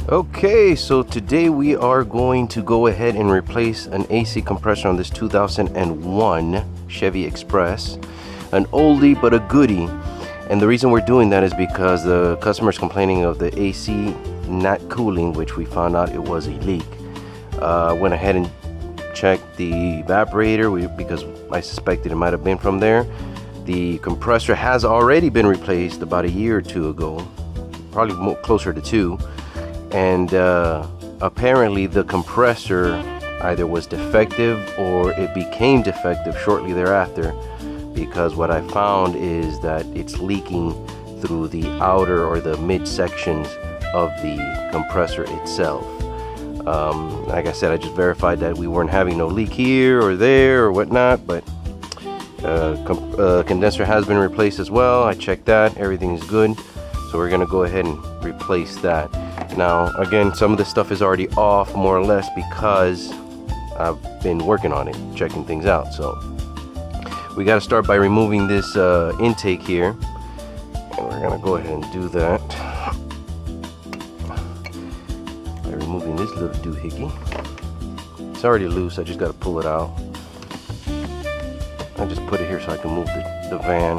Okay, so today we are going to go ahead and replace an AC compressor on this 2001 Chevy Express. An oldie but a goodie. And the reason we're doing that is because the customer's complaining of the AC not cooling, which we found out it was a leak. Went ahead and checked the evaporator because I suspected it might have been from there. The compressor has already been replaced about a year or two ago, probably closer to 2. And apparently the compressor either was defective or it became defective shortly thereafter, because what I found is that it's leaking through the outer or the mid sections of the compressor itself. Like I said, I just verified that we weren't having no leak here or there or whatnot, but condenser has been replaced as well. I checked that, everything is good, so we're gonna go ahead and replace that. Now again, some of this stuff is already off more or less because I've been working on it, checking things out. So we got to start by removing this intake here, and we're gonna go ahead and do that by removing this little doohickey. It's already loose, I just got to pull it out. I just put it here so I can move the van.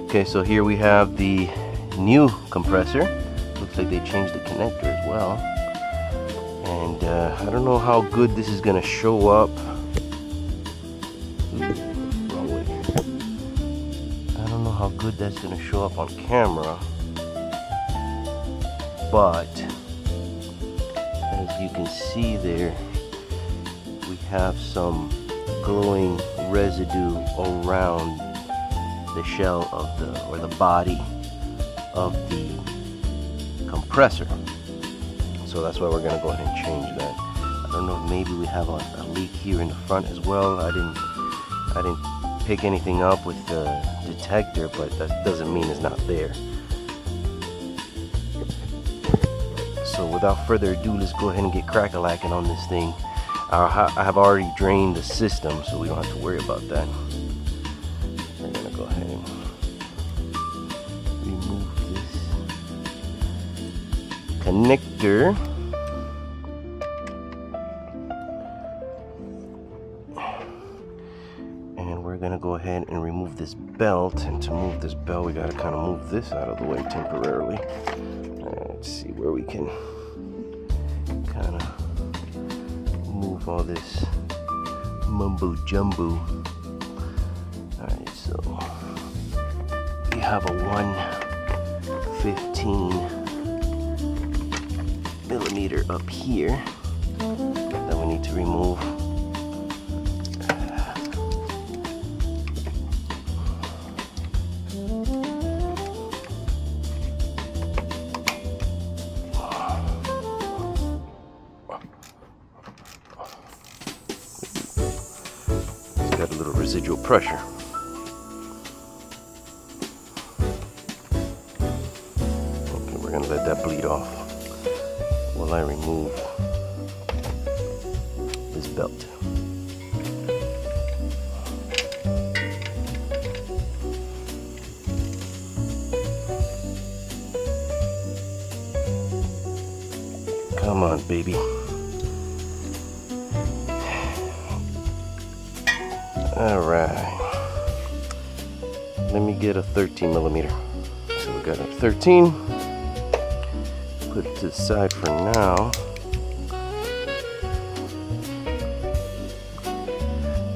Okay, so here we have the new compressor. Looks like they changed the connector as well. And I don't know how good this is gonna show up. Wrong way. I don't know how good that's gonna show up on camera, but as you can see there, we have some glowing residue around the shell of the body of the compressor. So that's why we're gonna go ahead and change that. I don't know if maybe we have a leak here in the front as well. I didn't pick anything up with the detector, but that doesn't mean it's not there. So without further ado, let's go ahead and get crack-a-lacking on this thing. I have already drained the system, so we don't have to worry about that. We're gonna go ahead and remove this connector. And we're gonna go ahead and remove this belt. And to move this belt, we gotta kind of move this out of the way temporarily. Let's see where we can kind of move all this mumbo jumbo. Alright, so we have a 115 millimeter up here that we need to remove. Got a little residual pressure. Okay, we're gonna let that bleed off while I remove this belt. Come on, baby. Alright, let me get a 13 millimeter. So we got a 13. Put it to the side for now.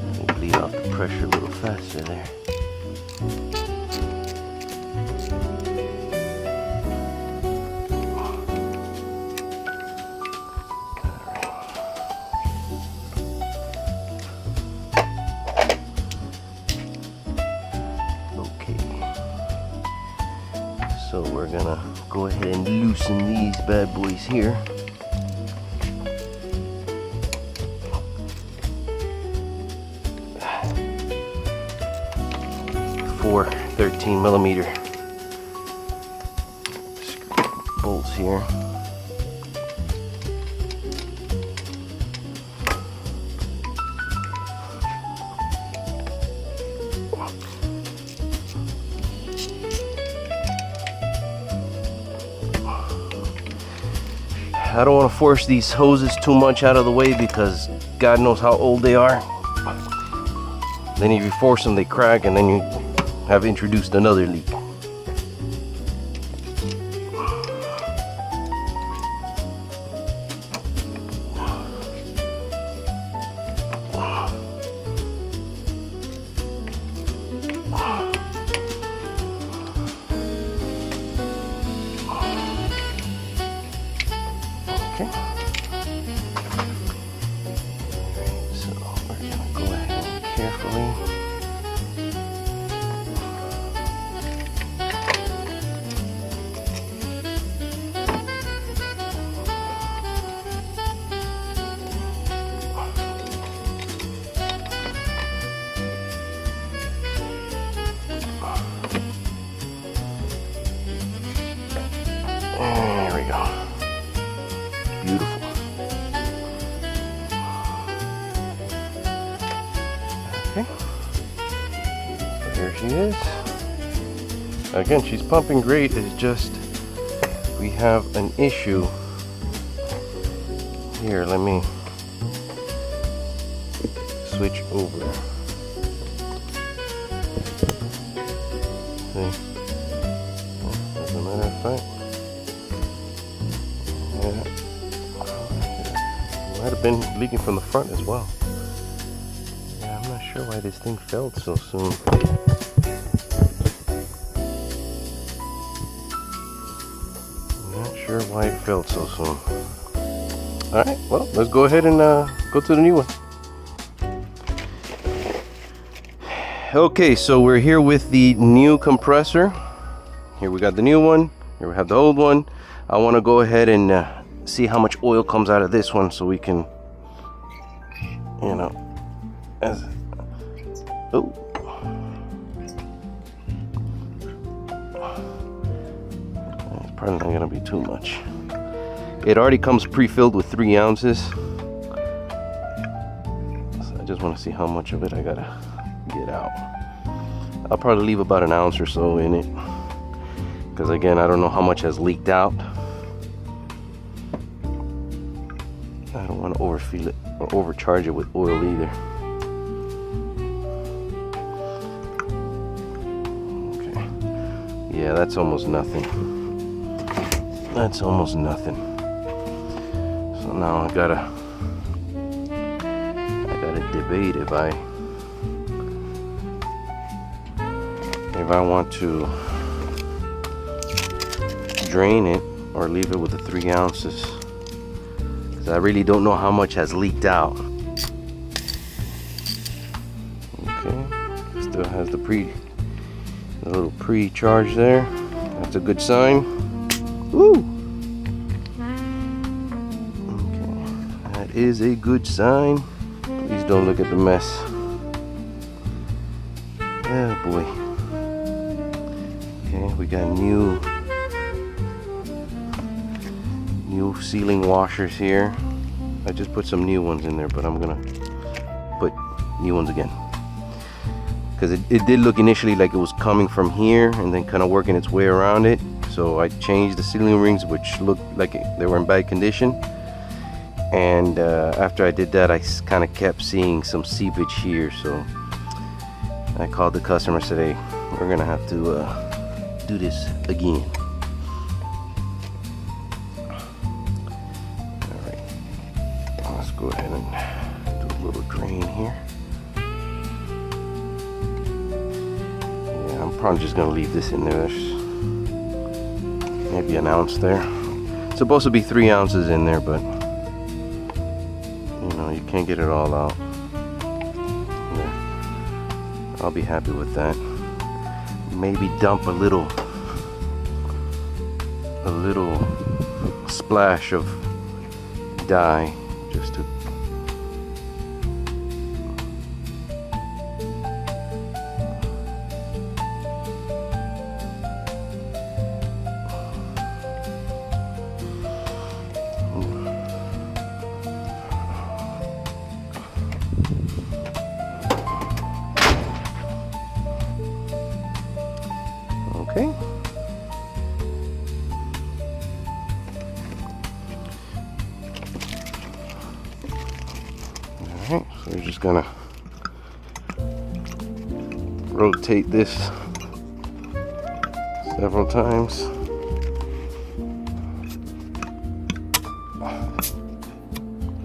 Let me bleed off the pressure a little faster there. So we're gonna go ahead and loosen these bad boys here. Four 13 millimeter bolts here. I don't want to force these hoses too much out of the way because God knows how old they are. Then if you force them, they crack, and then you have introduced another leak. Okay. So we're gonna go ahead and carefully. There we go. Beautiful. Okay. So here she is. Again, she's pumping great. It's just we have an issue. Here, let me switch over. See? As a matter of fact, yeah, it might have been leaking from the front as well. Yeah, I'm not sure why this thing failed so soon. I'm not sure why it failed so soon. Alright, well, let's go ahead and go to the new one. Okay, so we're here with the new compressor. Here we got the new one. Here we have the old one. I want to go ahead and see how much oil comes out of this one so we can, you know, oh. It's probably not going to be too much. It already comes pre-filled with 3 ounces. So I just want to see how much of it I gotta get out. I'll probably leave about an ounce or so in it, because again, I don't know how much has leaked out. I don't want to overfill it or overcharge it with oil either. Okay. Yeah, that's almost nothing. That's almost nothing. So now I gotta debate if I want to drain it or leave it with the 3 ounces, because I really don't know how much has leaked out. Okay, still has the little pre-charge there. That's a good sign. Woo! Okay, that is a good sign. Please don't look at the mess. Oh boy. Okay, we got new sealing washers here. I just put some new ones in there, but I'm gonna put new ones again, because it did look initially like it was coming from here and then kind of working its way around it. So I changed the sealing rings, which looked like they were in bad condition, and after I did that, I kind of kept seeing some seepage here. So I called the customer and said, hey, we're gonna have to do this again. Alright, let's go ahead and do a little drain here. Yeah, I'm probably just gonna leave this in there. There's maybe an ounce there. It's supposed to be 3 ounces in there, but you know, you can't get it all out. Yeah, I'll be happy with that. Maybe dump a little splash of dye just to okay. Okay, so we're just gonna rotate this several times.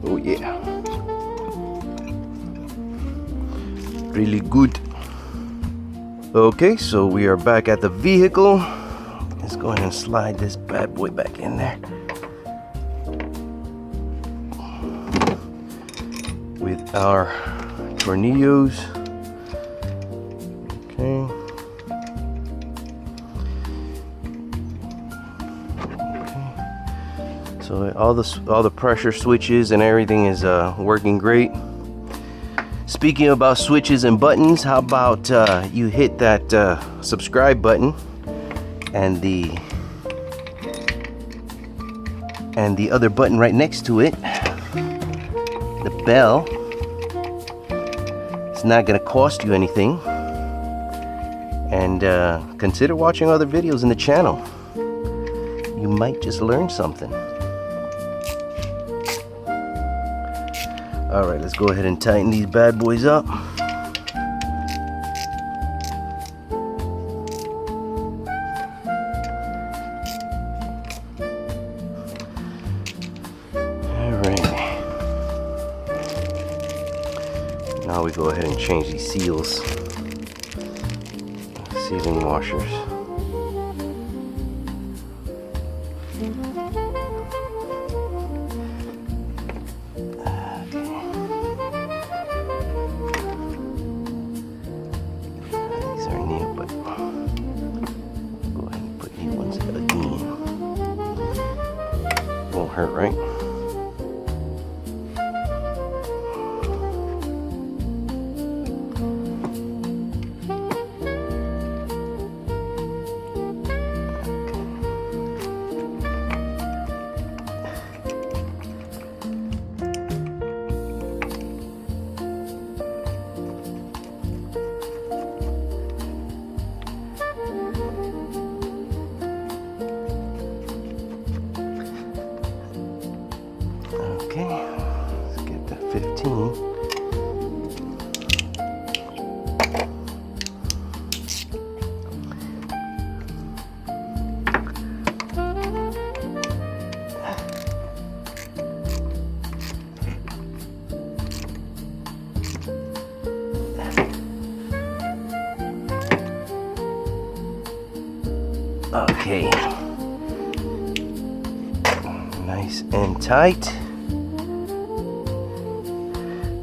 Oh yeah, really good. Okay, so we are back at the vehicle. Let's go ahead and slide this bad boy back in there with our tornillos. Okay. So all the pressure switches and everything is working great. Speaking about switches and buttons, how about you hit that subscribe button and the other button right next to it, the bell. It's not gonna cost you anything, and consider watching other videos in the channel. You might just learn something. All right, let's go ahead and tighten these bad boys up. All right. Now we go ahead and change these seals, sealing washers. Won't hurt, right? Okay, let's get to 15. Okay, nice and tight.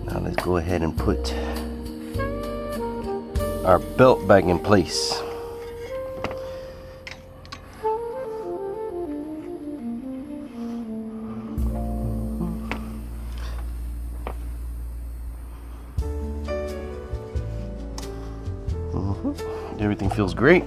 Now let's go ahead and put our belt back in place. Everything feels great.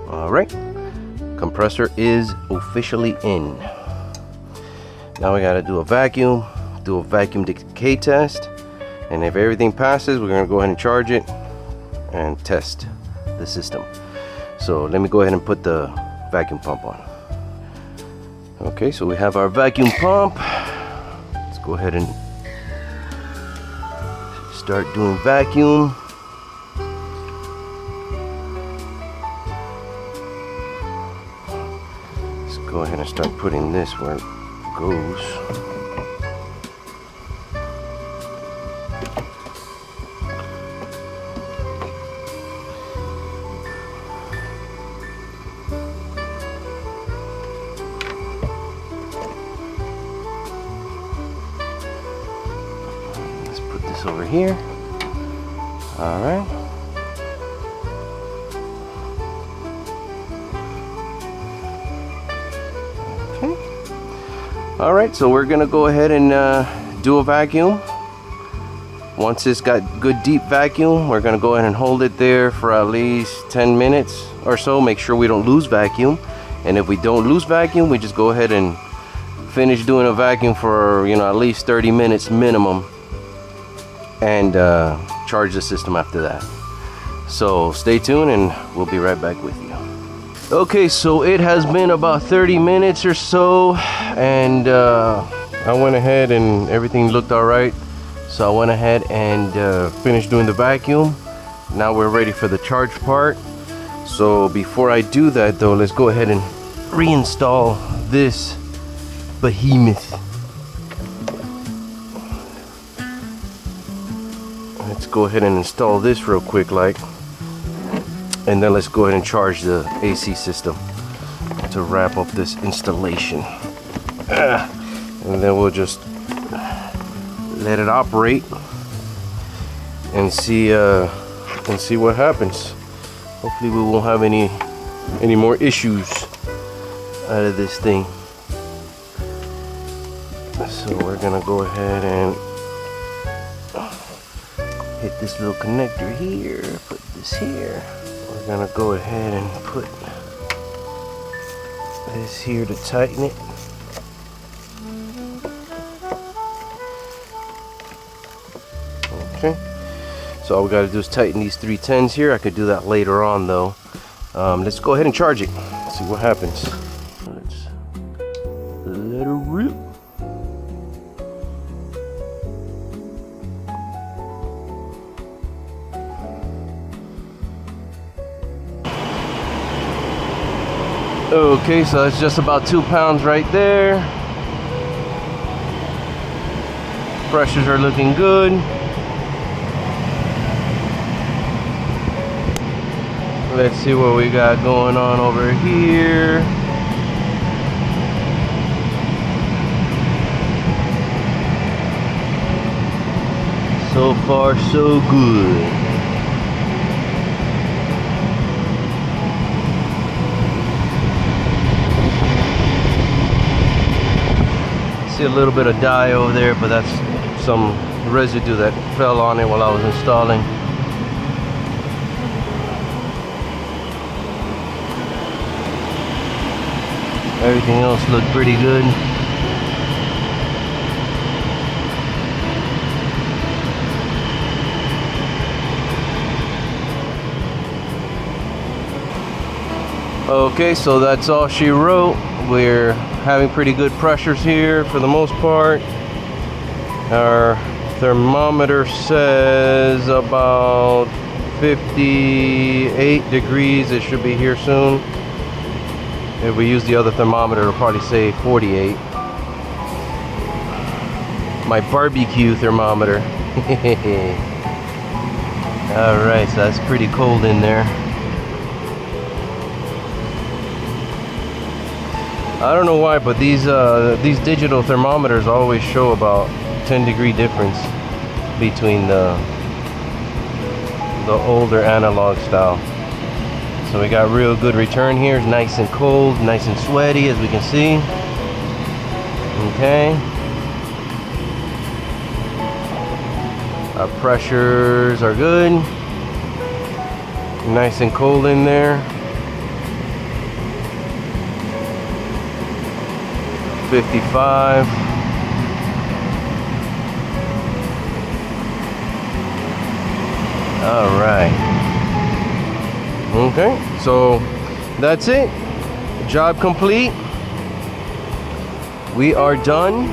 All right, compressor is officially in. Now we got to do a vacuum decay test, and if everything passes, we're going to go ahead and charge it and test the system. So let me go ahead and put the vacuum pump on. Okay, so we have our vacuum pump. Let's go ahead and start doing vacuum. Go ahead and start putting this where it goes. Let's put this over here. All right. All right, so we're gonna go ahead and do a vacuum. Once it's got good deep vacuum, we're gonna go ahead and hold it there for at least 10 minutes or so. Make sure we don't lose vacuum. And if we don't lose vacuum, we just go ahead and finish doing a vacuum for, you know, at least 30 minutes minimum, and charge the system after that. So stay tuned and we'll be right back with you. Okay, so it has been about 30 minutes or so, and I went ahead and everything looked all right. So I went ahead and finished doing the vacuum. Now we're ready for the charge part. So before I do that though, let's go ahead and reinstall this behemoth. Let's go ahead and install this real quick, like, and then let's go ahead and charge the AC system to wrap up this installation. And then we'll just let it operate and see what happens. Hopefully we won't have any more issues out of this thing. So we're gonna go ahead and hit this little connector here, put this here. We're gonna go ahead and put this here to tighten it. Okay, so all we gotta do is tighten these 3 10s here. I could do that later on though. Let's go ahead and charge it, see what happens. Let's let her rip. Okay, so that's just about 2 pounds right there. Pressures are looking good. Let's see what we got going on over here. So far, so good. See a little bit of dye over there, but that's some residue that fell on it while I was installing. Everything else looked pretty good. Okay, so that's all she wrote. We're having pretty good pressures here for the most part. Our thermometer says about 58 degrees. It should be here soon. If we use the other thermometer, it'll probably say 48. My barbecue thermometer. Alright, so that's pretty cold in there. I don't know why, but these digital thermometers always show about 10-degree difference between the older analog style. So we got real good return here. It's nice and cold, nice and sweaty, as we can see. Okay. Our pressures are good. Nice and cold in there. 55. All right. Okay, so that's it. Job complete. We are done.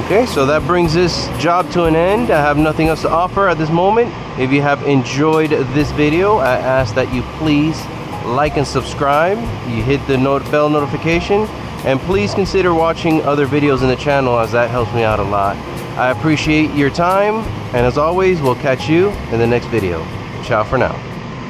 Okay, so that brings this job to an end. I have nothing else to offer at this moment. If you have enjoyed this video, I ask that you please like and subscribe. You hit the bell notification, and please consider watching other videos in the channel, as that helps me out a lot. I appreciate your time, and as always, we'll catch you in the next video. Ciao for now.